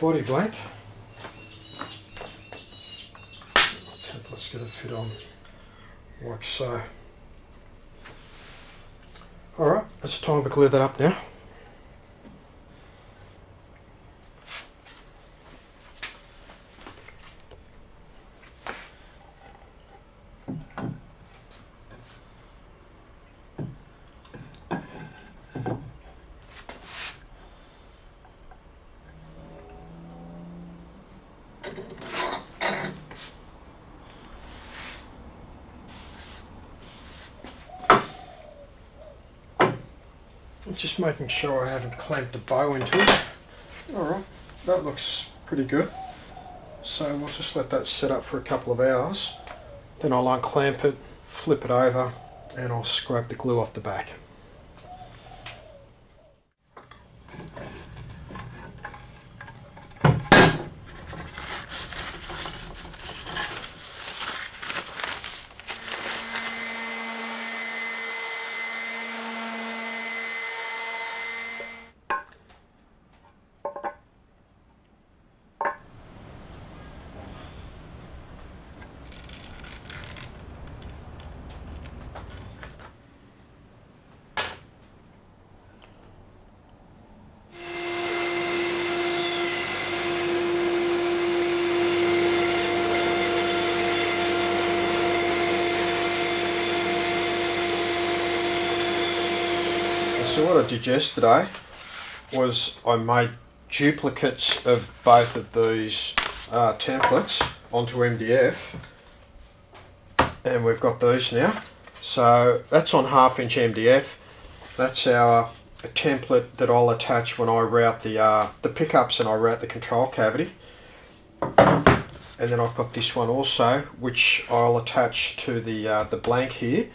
body blank. Template's going to fit on like so. Alright, it's time to glue that up now. Just making sure I haven't clamped a bow into it. Alright, that looks pretty good. So we'll just let that set up for a couple of hours. Then I'll unclamp it, flip it over, and I'll scrape the glue off the back. So what I did yesterday was I made duplicates of both of these templates onto MDF, and we've got these now. So that's on 1/2 inch MDF. That's our template that I'll attach when I route the pickups and I route the control cavity. And then I've got this one also, which I'll attach to the blank here,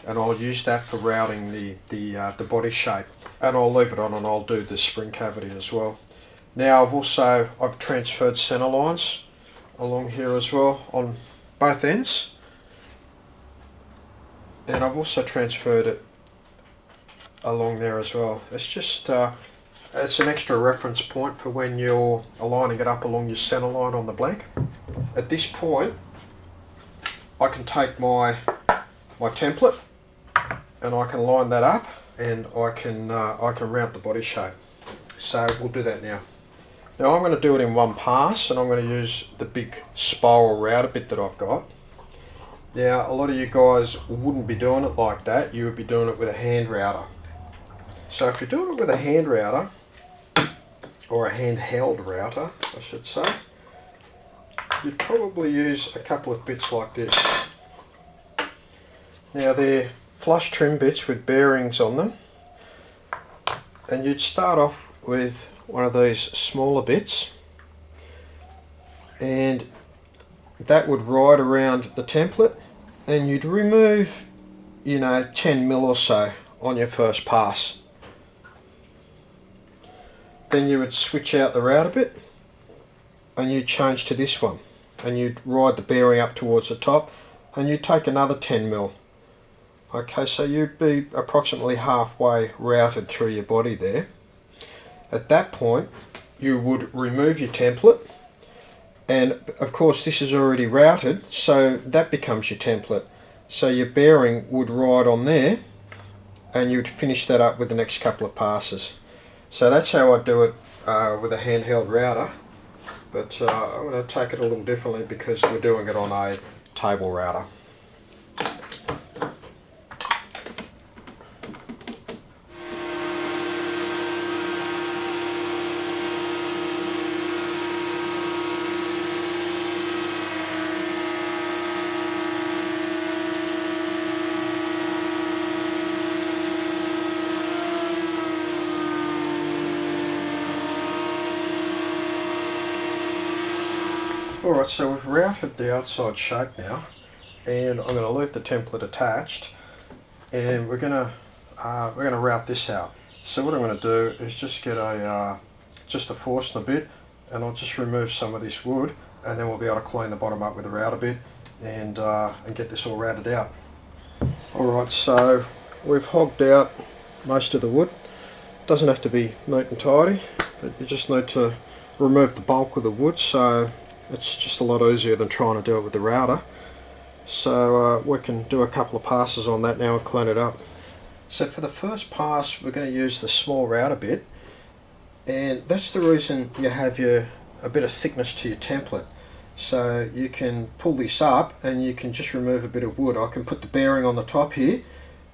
and I'll use that for routing the body shape, and I'll leave it on and I'll do the spring cavity as well. Now I've transferred center lines along here as well on both ends, and I've also transferred it along there as well. It's just it's an extra reference point for when you're aligning it up along your center line on the blank. At this point I can take my template and I can line that up, and I can route the body shape. So we'll do that now. Now I'm going to do it in one pass, and I'm going to use the big spiral router bit that I've got. Now a lot of you guys wouldn't be doing it like that, you would be doing it with a hand router. So if you're doing it with a hand router, or a handheld router I should say, you'd probably use a couple of bits like this. Now they're flush trim bits with bearings on them, and you'd start off with one of these smaller bits, and that would ride around the template, and you'd remove 10 mil or so on your first pass. Then you would switch out the router bit and you'd change to this one, and you'd ride the bearing up towards the top, and you'd take another 10 mil. Okay, so you'd be approximately halfway routed through your body there. At that point you would remove your template, and of course this is already routed, so that becomes your template. So your bearing would ride on there, and you'd finish that up with the next couple of passes. So that's how I do it with a handheld router, but I'm going to take it a little differently because we're doing it on a table router. Alright, so we've routed the outside shape now, and I'm going to leave the template attached, and we're going to route this out. So what I'm going to do is just get a Forstner bit, and I'll just remove some of this wood, and then we'll be able to clean the bottom up with a router bit and get this all routed out. Alright, so we've hogged out most of the wood. Doesn't have to be neat and tidy, but you just need to remove the bulk of the wood, so it's just a lot easier than trying to do it with the router. So we can do a couple of passes on that now and clean it up. So for the first pass we're going to use the small router bit, and that's the reason you have a bit of thickness to your template. So you can pull this up and you can just remove a bit of wood. I can put the bearing on the top here,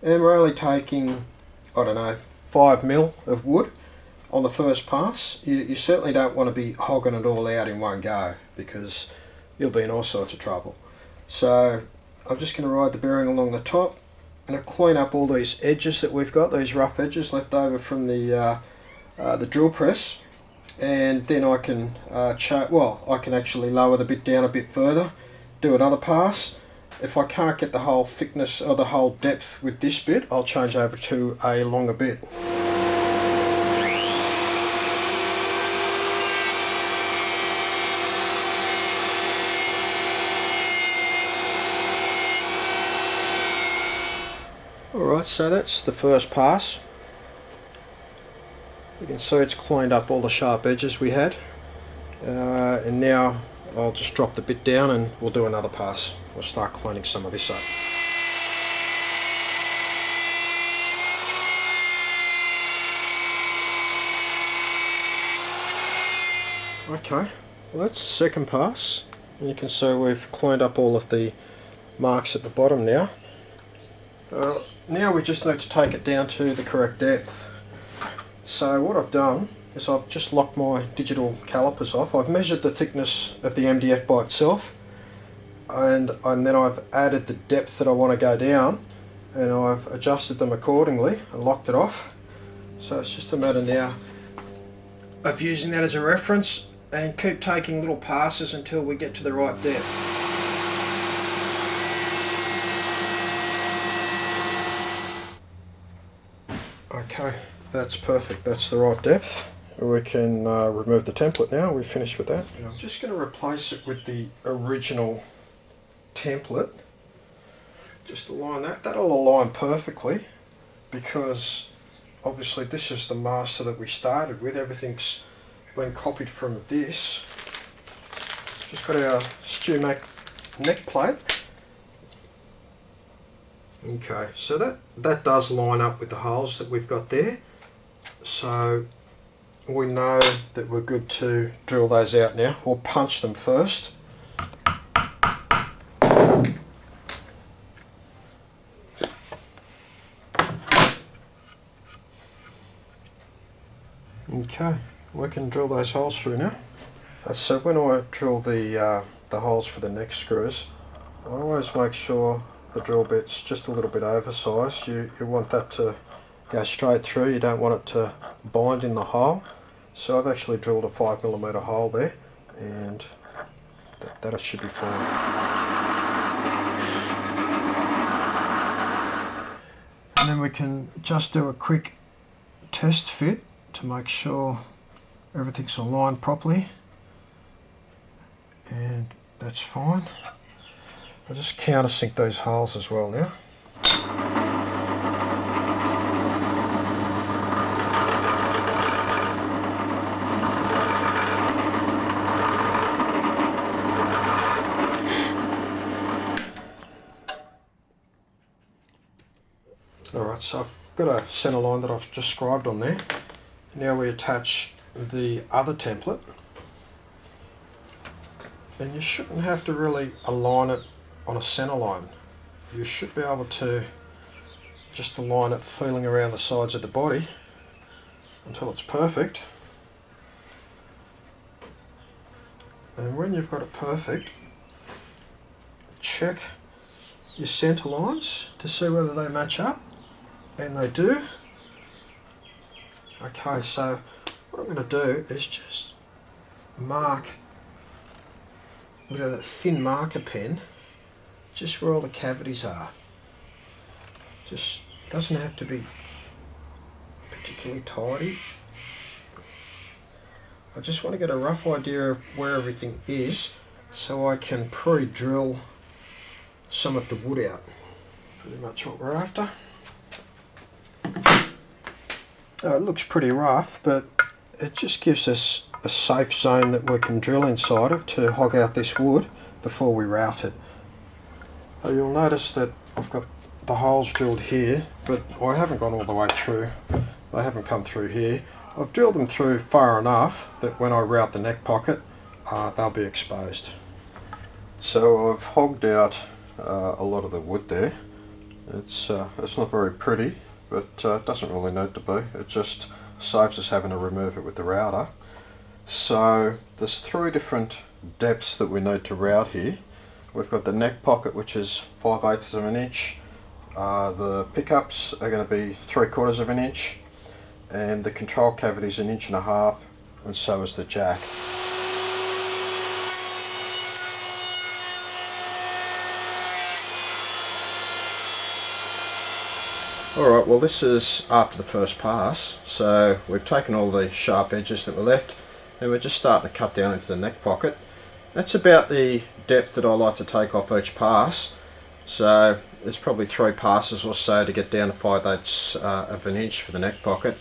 and we're only taking, I don't know, 5mm of wood on the first pass. You certainly don't want to be hogging it all out in one go, because you'll be in all sorts of trouble. So I'm just going to ride the bearing along the top and I'll clean up all these edges that we've got, these rough edges left over from the drill press, and then I can I can actually lower the bit down a bit further, do another pass. If I can't get the whole thickness or the whole depth with this bit, I'll change over to a longer bit. Alright, so that's the first pass. You can see it's cleaned up all the sharp edges we had, and now I'll just drop the bit down and we'll do another pass. We'll start cleaning some of this up. Okay, well that's the second pass, and you can see we've cleaned up all of the marks at the bottom now. Now we just need to take it down to the correct depth. So what I've done is I've just locked my digital calipers off. I've measured the thickness of the MDF by itself, and then I've added the depth that I want to go down, and I've adjusted them accordingly and locked it off. So it's just a matter now of using that as a reference and keep taking little passes until we get to the right depth. Okay, that's perfect, that's the right depth. We can remove the template now. We've finished with that. And I'm just going to replace it with the original template. Just align that. That'll align perfectly, because obviously this is the master that we started with. Everything's been copied from this. Just got our StewMac neck plate. Okay, so that does line up with the holes that we've got there. So we know that we're good to drill those out now. We'll punch them first. Okay, we can drill those holes through now. So when I drill the holes for the neck screws, I always make sure the drill bit's just a little bit oversized. You want that to go straight through, you don't want it to bind in the hole. So I've actually drilled a 5mm hole there, and that should be fine. And then we can just do a quick test fit to make sure everything's aligned properly, and that's fine. I'll just countersink those holes as well now. Alright, so I've got a centre line that I've just scribed on there. Now we attach the other template, and you shouldn't have to really align it on a centre line. You should be able to just align it feeling around the sides of the body until it's perfect. And when you've got it perfect, check your centre lines to see whether they match up, and they do. Okay, so what I'm going to do is just mark with a thin marker pen just where all the cavities are. Just doesn't have to be particularly tidy. I just want to get a rough idea of where everything is so I can pre-drill some of the wood out. Pretty much what we're after. It looks pretty rough, but it just gives us a safe zone that we can drill inside of to hog out this wood before we route it. You'll notice that I've got the holes drilled here, but I haven't gone all the way through. They haven't come through here. I've drilled them through far enough that when I route the neck pocket, they'll be exposed. So I've hogged out a lot of the wood there. It's not very pretty, but it doesn't really need to be. It just saves us having to remove it with the router. So there's 3 different depths that we need to route here. We've got the neck pocket, which is 5/8 of an inch. The pickups are going to be 3/4 of an inch, and the control cavity is 1.5 inches, and so is the jack. Alright, well this is after the first pass, so we've taken all the sharp edges that were left and we're just starting to cut down into the neck pocket. That's about the depth that I like to take off each pass, so there's probably 3 passes or so to get down to 5/8 of an inch for the neck pocket.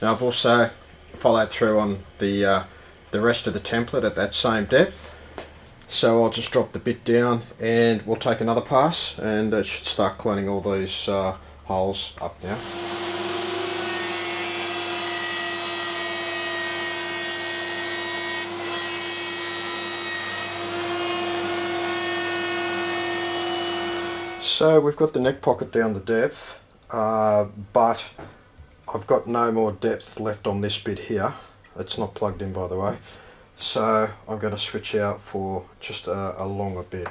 Now I've also followed through on the rest of the template at that same depth, so I'll just drop the bit down and we'll take another pass and it should start cleaning all these holes up now. So we've got the neck pocket down to depth, but I've got no more depth left on this bit here. It's not plugged in, by the way, so I'm going to switch out for just a longer bit.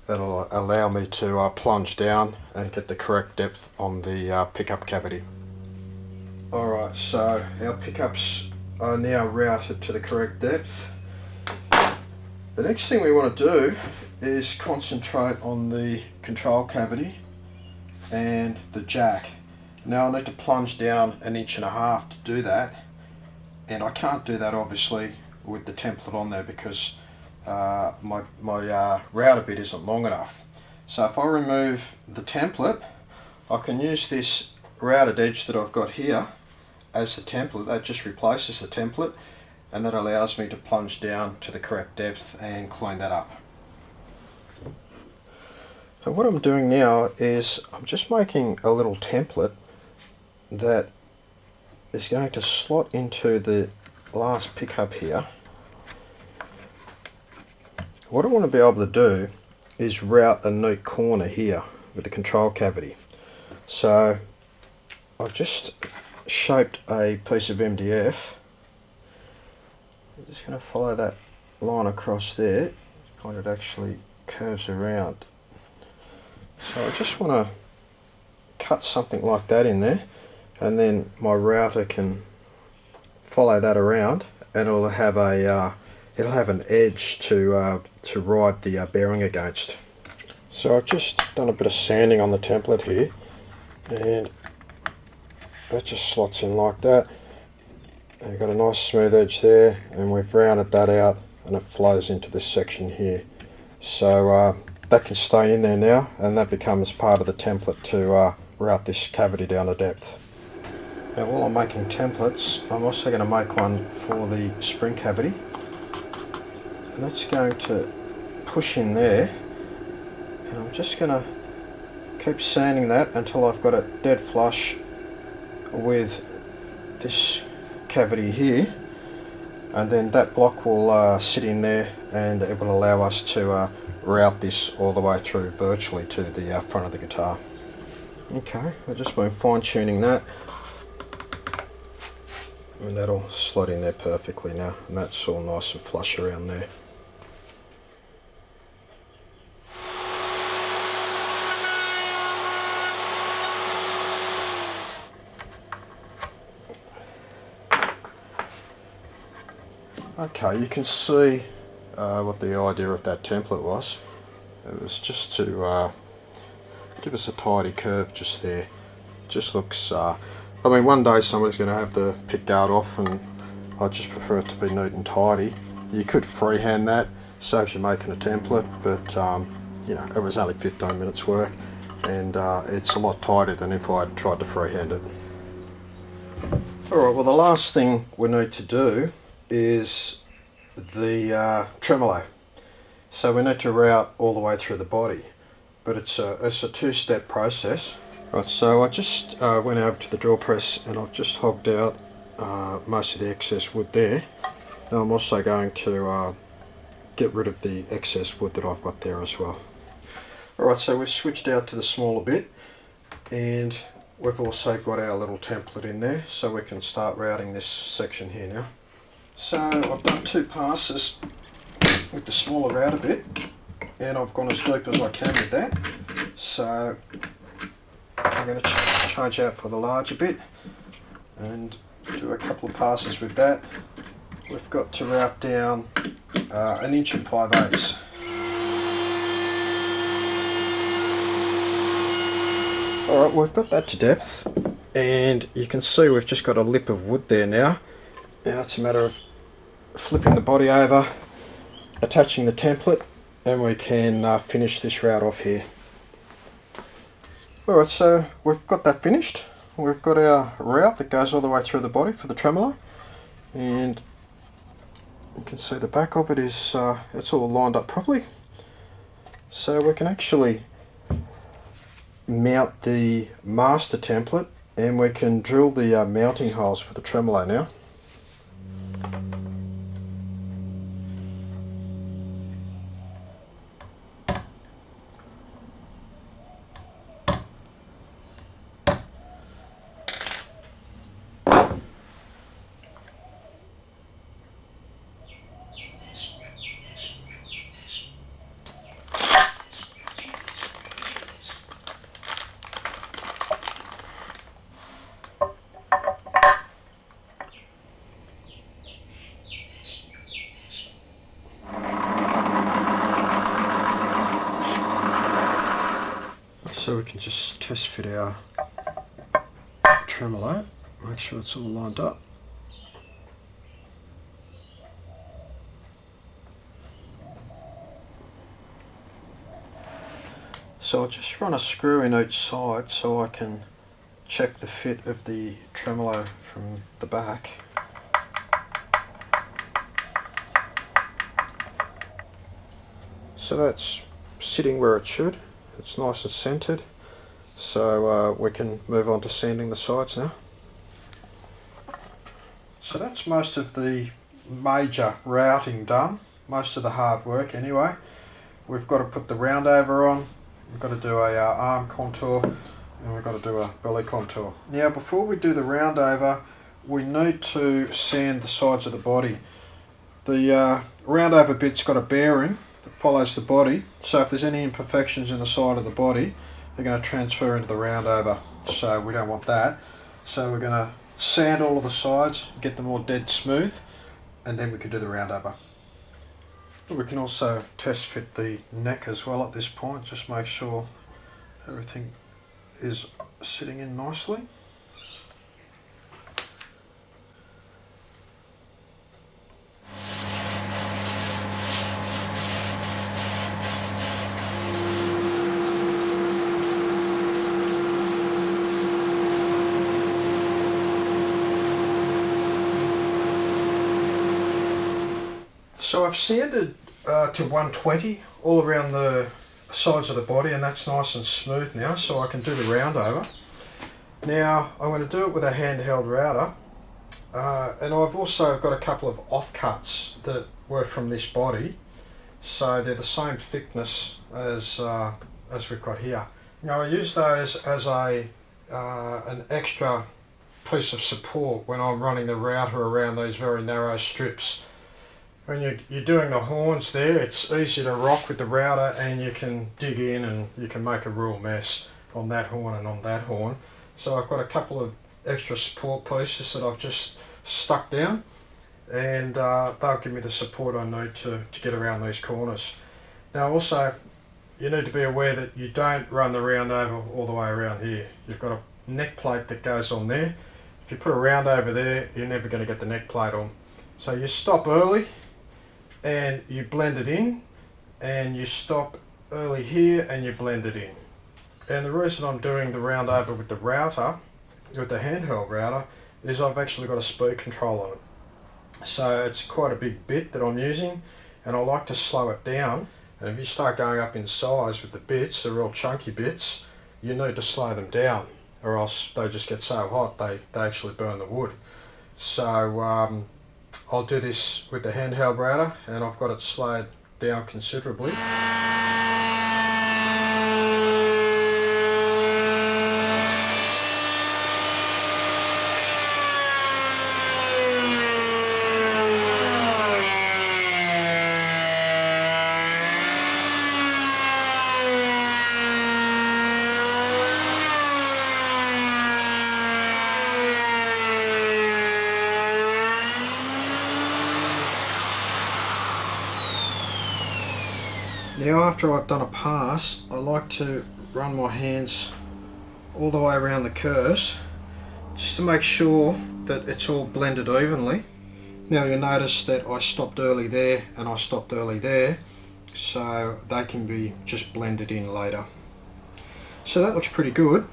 That'll allow me to plunge down and get the correct depth on the pickup cavity. Alright, so our pickups are now routed to the correct depth. The next thing we want to do is concentrate on the control cavity and the jack. Now I need to plunge down 1.5 inches to do that, and I can't do that obviously with the template on there because my router bit isn't long enough. So if I remove the template, I can use this routed edge that I've got here as the template. That just replaces the template, and that allows me to plunge down to the correct depth and clean that up. So what I'm doing now is I'm just making a little template that is going to slot into the last pickup here. What I want to be able to do is route a neat corner here with the control cavity. So I've just shaped a piece of MDF. I'm just going to follow that line across there, and it actually curves around. So I just want to cut something like that in there, and then my router can follow that around, and it'll have an edge to ride the bearing against. So I've just done a bit of sanding on the template here, and that just slots in like that. And you've got a nice smooth edge there, and we've rounded that out and it flows into this section here. So that can stay in there now, and that becomes part of the template to route this cavity down to depth. Now while I'm making templates, I'm also going to make one for the spring cavity, and that's going to push in there, and I'm just going to keep sanding that until I've got it dead flush with this cavity here, and then that block will sit in there, and it will allow us to route this all the way through virtually to the front of the guitar. Okay, I've just been fine tuning that, and that'll slot in there perfectly now, and that's all nice and flush around there. Okay, you can see what the idea of that template was. It was just to give us a tidy curve just there. Just looks, I mean, one day somebody's going to have the pick guard off, and I just prefer it to be neat and tidy. You could freehand that, saves you making a template, but you know, it was only 15 minutes work, and it's a lot tighter than if I had tried to freehand it. Alright, well the last thing we need to do is the tremolo. So we need to route all the way through the body, but it's a two-step process. Right, so I just went over to the drill press and I've just hogged out most of the excess wood there. Now I'm also going to get rid of the excess wood that I've got there as well. Alright, so we've switched out to the smaller bit, and we've also got our little template in there, so we can start routing this section here now. So I've done 2 passes with the smaller router bit, and I've gone as deep as I can with that. So I'm going to change out for the larger bit and do a couple of passes with that. We've got to route down 1 inch and 5/8. Alright, we've got that to depth, and you can see we've just got a lip of wood there now. Now it's a matter of flipping the body over, attaching the template, and we can finish this route off here. Alright, so we've got that finished. We've got our route that goes all the way through the body for the tremolo, and you can see the back of it is it's all lined up properly. So we can actually mount the master template, and we can drill the mounting holes for the tremolo now. So we can just test fit our tremolo, make sure it's all lined up. So I'll just run a screw in each side so I can check the fit of the tremolo from the back. So that's sitting where it should. It's nice and centered, so we can move on to sanding the sides now. So that's most of the major routing done, most of the hard work anyway. We've got to put the round over on, we've got to do a arm contour, and we've got to do a belly contour. Now before we do the round over, we need to sand the sides of the body. The round over bit's got a bearing that follows the body, so if there's any imperfections in the side of the body, they're going to transfer into the round over, so we don't want that. So we're going to sand all of the sides, get them all dead smooth, and then we can do the round over. We can also test fit the neck as well at this point, just make sure everything is sitting in nicely. So I've sanded to 120 all around the sides of the body, and that's nice and smooth now, so I can do the round over. Now I'm going to do it with a handheld router, and I've also got a couple of offcuts that were from this body, so they're the same thickness as we've got here. Now I use those as an extra piece of support when I'm running the router around these very narrow strips. When you're doing the horns there, it's easy to rock with the router, and you can dig in and you can make a real mess on that horn and on that horn. So I've got a couple of extra support pieces that I've just stuck down, and they'll give me the support I need to get around these corners. Now also, you need to be aware that you don't run the round over all the way around here. You've got a neck plate that goes on there. If you put a round over there, you're never going to get the neck plate on. So you stop early, and you blend it in, and you stop early here and you blend it in. And the reason I'm doing the round over with the router, with the handheld router, is I've actually got a speed control on it. So it's quite a big bit that I'm using, and I like to slow it down. And if you start going up in size with the bits, the real chunky bits, you need to slow them down, or else they just get so hot they actually burn the wood. So I'll do this with the handheld router, and I've got it slowed down considerably. Now after I've done a pass, I like to run my hands all the way around the curves just to make sure that it's all blended evenly. Now you'll notice that I stopped early there and I stopped early there, so they can be just blended in later. So that looks pretty good.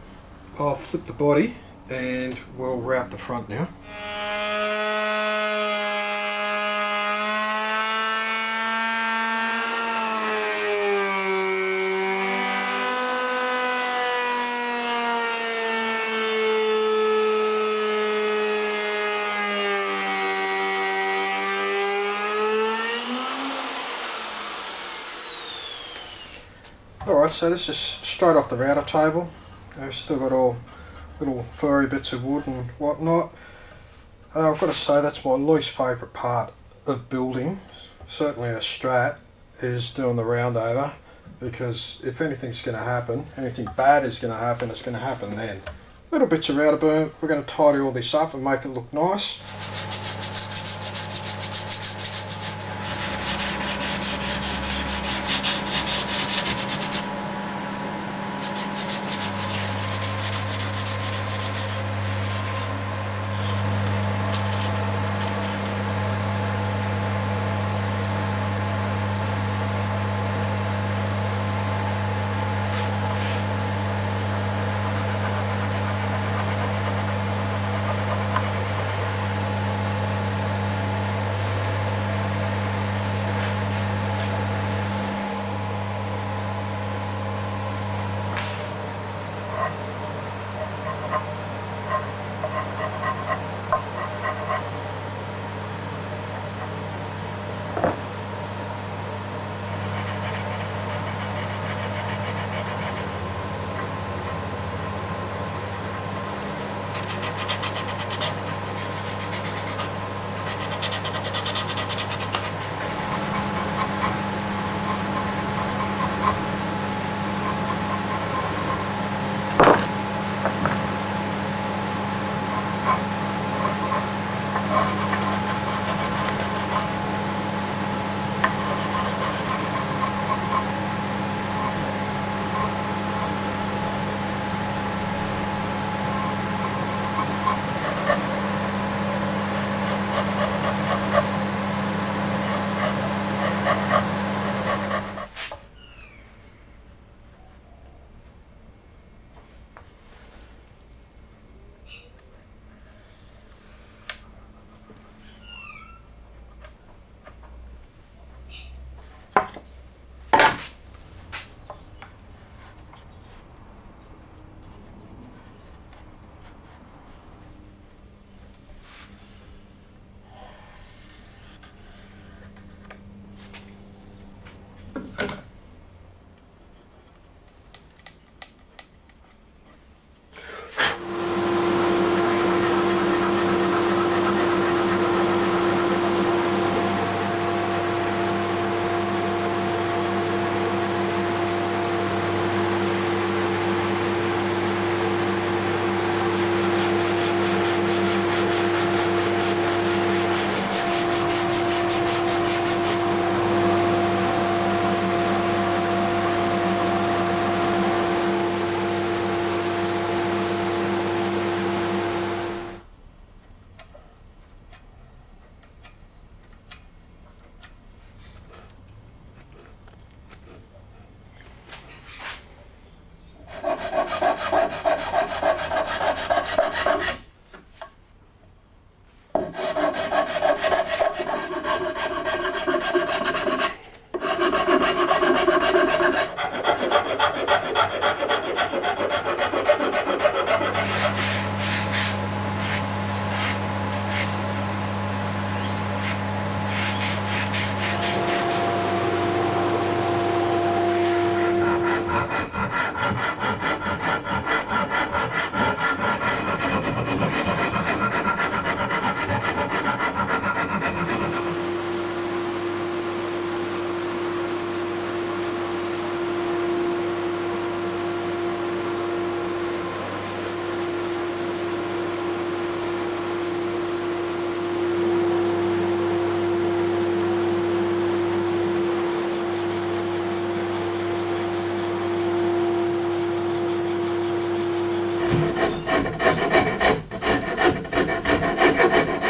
I'll flip the body and we'll route the front now. Alright, so this is straight off the router table. I've still got all little furry bits of wood and whatnot. I've got to say that's my least favourite part of building, certainly a Strat, is doing the roundover, because if anything's going to happen, anything bad is going to happen, it's going to happen then. Little bits of router burn, we're going to tidy all this up and make it look nice.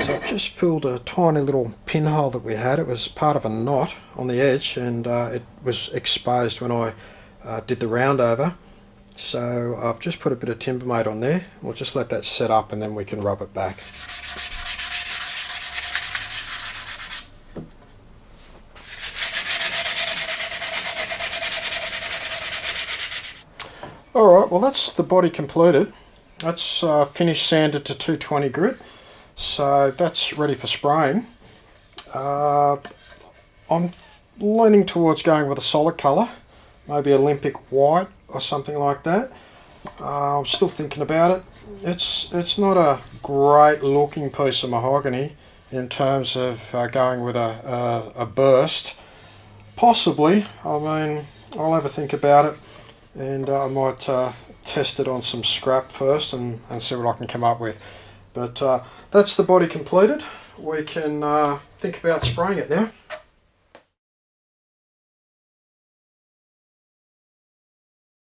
So I've just filled a tiny little pinhole that we had. It was part of a knot on the edge, and it was exposed when I did the round over. So I've just put a bit of Timbermate on there. We'll just let that set up and then we can rub it back. Alright, well that's the body completed. That's finished sanded to 220 grit. So that's ready for spraying. I'm leaning towards going with a solid colour, maybe Olympic white or something like that. I'm still thinking about it. It's not a great looking piece of mahogany in terms of going with a burst. Possibly, I mean, I'll have a think about it, and I might test it on some scrap first and see what I can come up with. But that's the body completed. We can think about spraying it now.